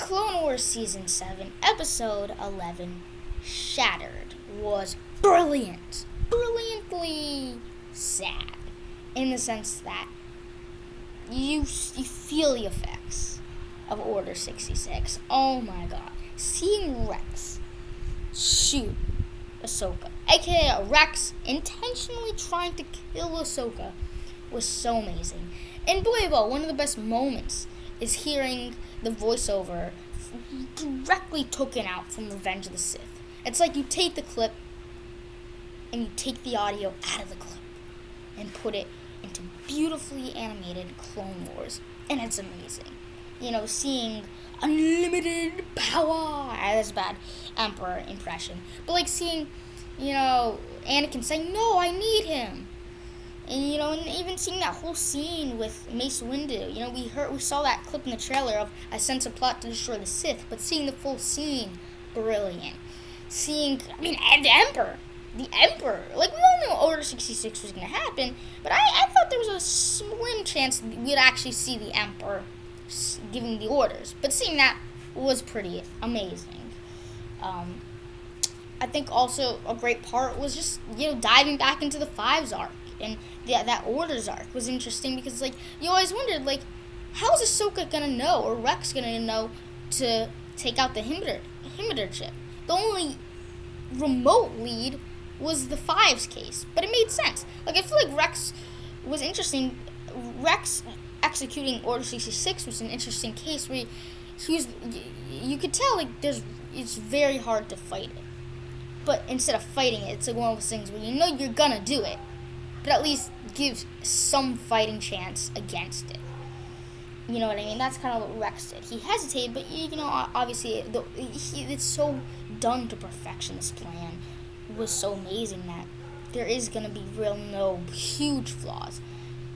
Clone Wars Season 7, Episode 11, Shattered, was brilliant. Brilliantly sad. In the sense that you feel the effects of Order 66. Oh my god. Seeing Rex shoot Ahsoka, aka Rex intentionally trying to kill Ahsoka, was so amazing. And boy, one of the best moments is hearing the voiceover directly taken out from Revenge of the Sith. It's like you take the clip and you take the audio out of the clip and put it into beautifully animated Clone Wars, and it's amazing. Seeing unlimited power. That's a bad Emperor impression. But seeing, Anakin saying, "No, I need him." And even seeing that whole scene with Mace Windu, we saw that clip in the trailer of "I sense a plot to destroy the Sith," but seeing the full scene, brilliant. Seeing, and the Emperor, we all knew Order 66 was going to happen, but I thought there was a slim chance we'd actually see the Emperor giving the orders. But seeing that was pretty amazing. I think also a great part was just diving back into the Fives arc. And that Orders arc was interesting because, you always wondered, how is Ahsoka going to know, or Rex going to know, to take out the Himitar chip? The only remote lead was the Fives case, but it made sense. I feel like Rex was interesting. Rex executing Order 66 was an interesting case where you could tell, it's very hard to fight it. But instead of fighting it, it's one of those things where you're going to do it, but at least give some fighting chance against it. You know what I mean? That's kind of what Rex did. He hesitated, but obviously it's so done to perfection. This plan was so amazing that there is going to be no huge flaws.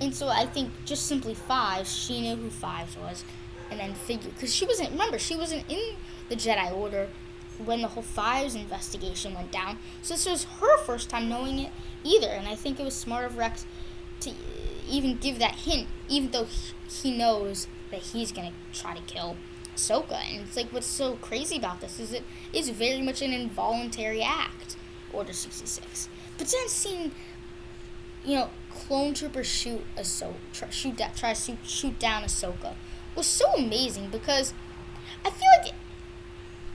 And so I think just simply Fives, she knew who Fives was, and then figured, because she wasn't in the Jedi Order when the whole Fives investigation went down. So this was her first time knowing it either, and I think it was smart of Rex to even give that hint, even though he knows that he's going to try to kill Ahsoka. And it's what's so crazy about this is it is very much an involuntary act, Order 66. But then seeing, clone troopers shoot down Ahsoka was so amazing, because I feel like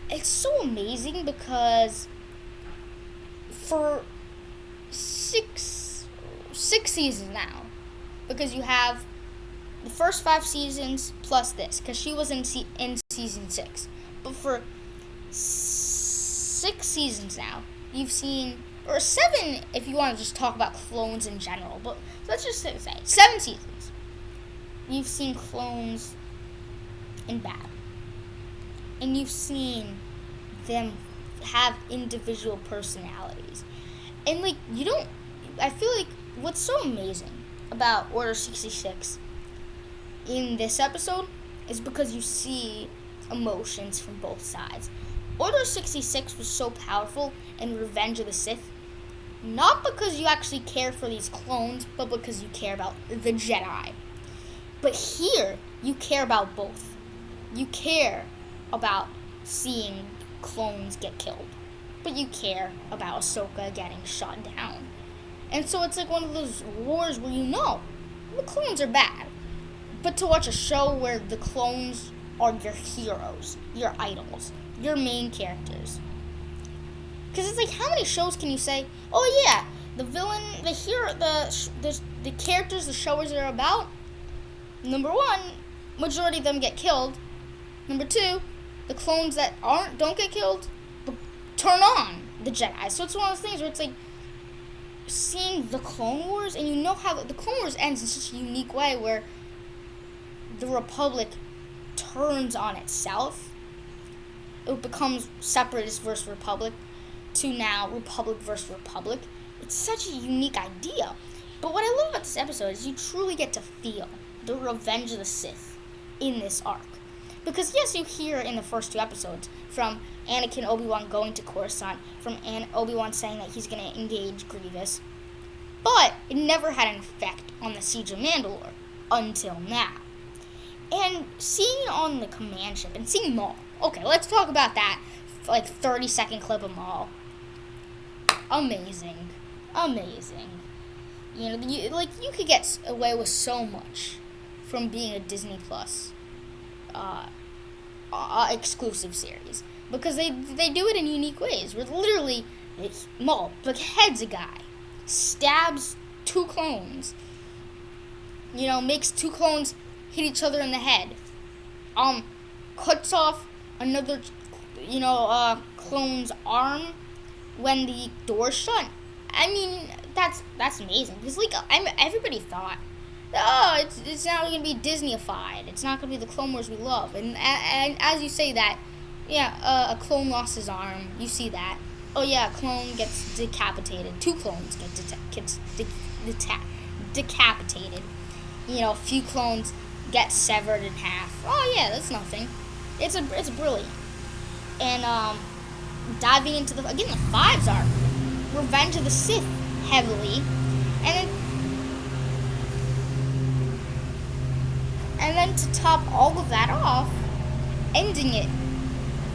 it's so amazing because for six seasons now, because you have the first 5 seasons plus this, because she was in season 6, but for 6 seasons now, you've seen, or 7 if you want to just talk about clones in general, but let's just say 7 seasons, you've seen clones in battle, and you've seen them have individual personalities, and I feel like what's so amazing about Order 66 in this episode is because you see emotions from both sides. Order 66 was so powerful in Revenge of the Sith, not because you actually care for these clones, but because you care about the Jedi. But here, you care about both. You care about seeing clones get killed, but you care about Ahsoka getting shot down. And so it's one of those wars where the clones are bad, but to watch a show where the clones are your heroes, your idols, your main characters. Because it's how many shows can you say, oh yeah, the villain, the hero, the characters the shows are about, number 1, majority of them get killed. Number 2, the clones that don't get killed, turn on the Jedi. So it's one of those things where it's seeing the Clone Wars, and how the Clone Wars ends in such a unique way where the Republic turns on itself. It becomes Separatist versus Republic to now Republic versus Republic. It's such a unique idea. But what I love about this episode is you truly get to feel the Revenge of the Sith in this arc. Because yes, you hear in the first 2 episodes from Anakin Obi-Wan going to Coruscant, from Obi-Wan saying that he's going to engage Grievous, but it never had an effect on the Siege of Mandalore until now. And seeing it on the command ship and seeing Maul. Okay, let's talk about that. Like 30-second clip of Maul. Amazing. You know, you could get away with so much from being a Disney Plus exclusive series, because they do it in unique ways. Where literally, Maul beheads a guy, stabs 2 clones. You know, makes 2 clones hit each other in the head. Cuts off another, clone's arm when the door's shut. I mean, that's amazing. Because everybody thought, oh, it's now going to be Disney-ified. It's not going to be the Clone Wars we love. And as you say that, yeah, a clone lost his arm. You see that. Oh yeah, a clone gets decapitated. 2 clones get decapitated. You know, a few clones get severed in half. Oh yeah, that's nothing. It's brilliant. And diving into the 5's arc, Revenge of the Sith heavily, and then to top all of that off, ending it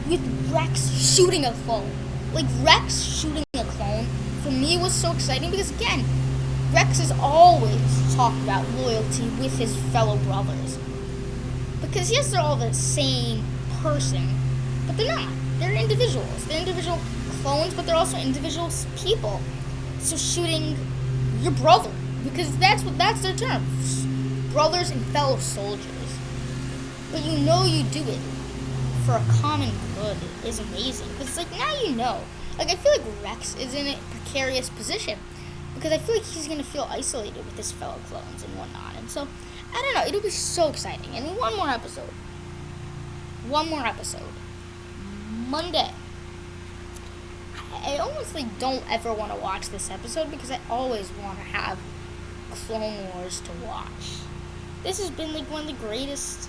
with Rex shooting a clone. Like, Rex shooting a clone for me was so exciting because, again, Rex has always talked about loyalty with his fellow brothers. Because yes, they're all the same person, but they're not. They're individuals. They're individual clones, but they're also individual people. So shooting your brother, because that's their term. Brothers and fellow soldiers. But you do it for a common good is amazing. Because, now you know. I feel like Rex is in a precarious position. Because I feel like he's going to feel isolated with his fellow clones and whatnot. And so, I don't know. It'll be so exciting. And one more episode. Monday. I almost don't ever want to watch this episode because I always want to have Clone Wars to watch. This has been one of the greatest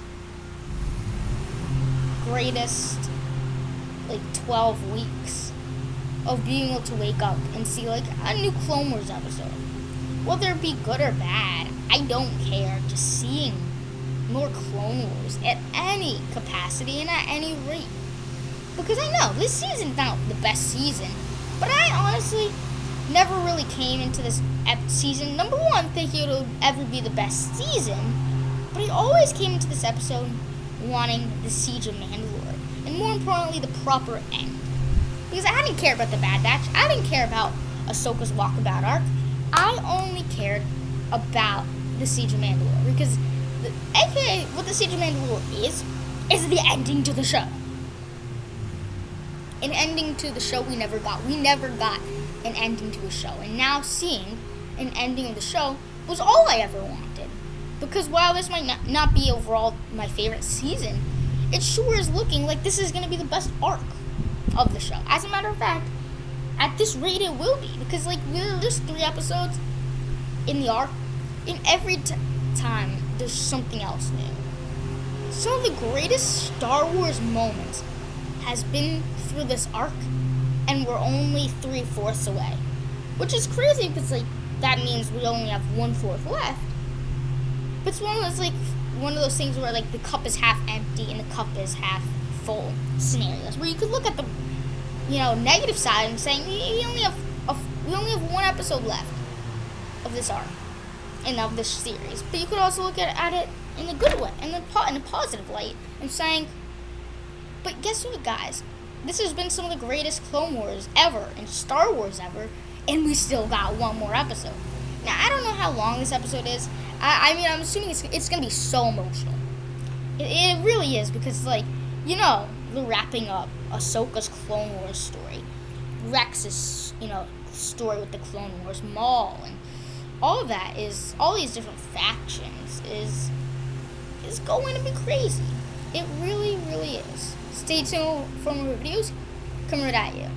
12 weeks of being able to wake up and see a new Clone Wars episode. Whether it be good or bad, I don't care. Just seeing more Clone Wars at any capacity and at any rate. Because I know this season's not the best season, but I honestly never really came into this season, number one, thinking it would ever be the best season, but I always came into this episode wanting the Siege of Mandalore, and more importantly, the proper end. Because I didn't care about the Bad Batch, I didn't care about Ahsoka's Walkabout arc, I only cared about the Siege of Mandalore, because aka what the Siege of Mandalore is the ending to the show. An ending to the show we never got. We never got an ending to a show. And now seeing an ending of the show was all I ever wanted. Because while this might not be overall my favorite season, it sure is looking like this is going to be the best arc of the show. As a matter of fact, at this rate it will be. Because there's 3 episodes in the arc. In every time, there's something else new. Some of the greatest Star Wars moments has been through this arc, and we're only 3/4 away, which is crazy because that means we only have 1/4 left. But it's one of those things where the cup is half empty and the cup is half full scenarios, where you could look at the negative side and saying we only have 1 episode left of this arc and of this series, but you could also look at it in a good way, in a positive light, and saying, but guess what, guys? This has been some of the greatest Clone Wars ever and Star Wars ever, and we still got 1 more episode. Now, I don't know how long this episode is. I'm assuming it's going to be so emotional. It really is, because, we're wrapping up Ahsoka's Clone Wars story, Rex's, story with the Clone Wars, Maul, and all of that all these different factions is going to be crazy. It really, really is. Stay tuned for more videos coming right at you.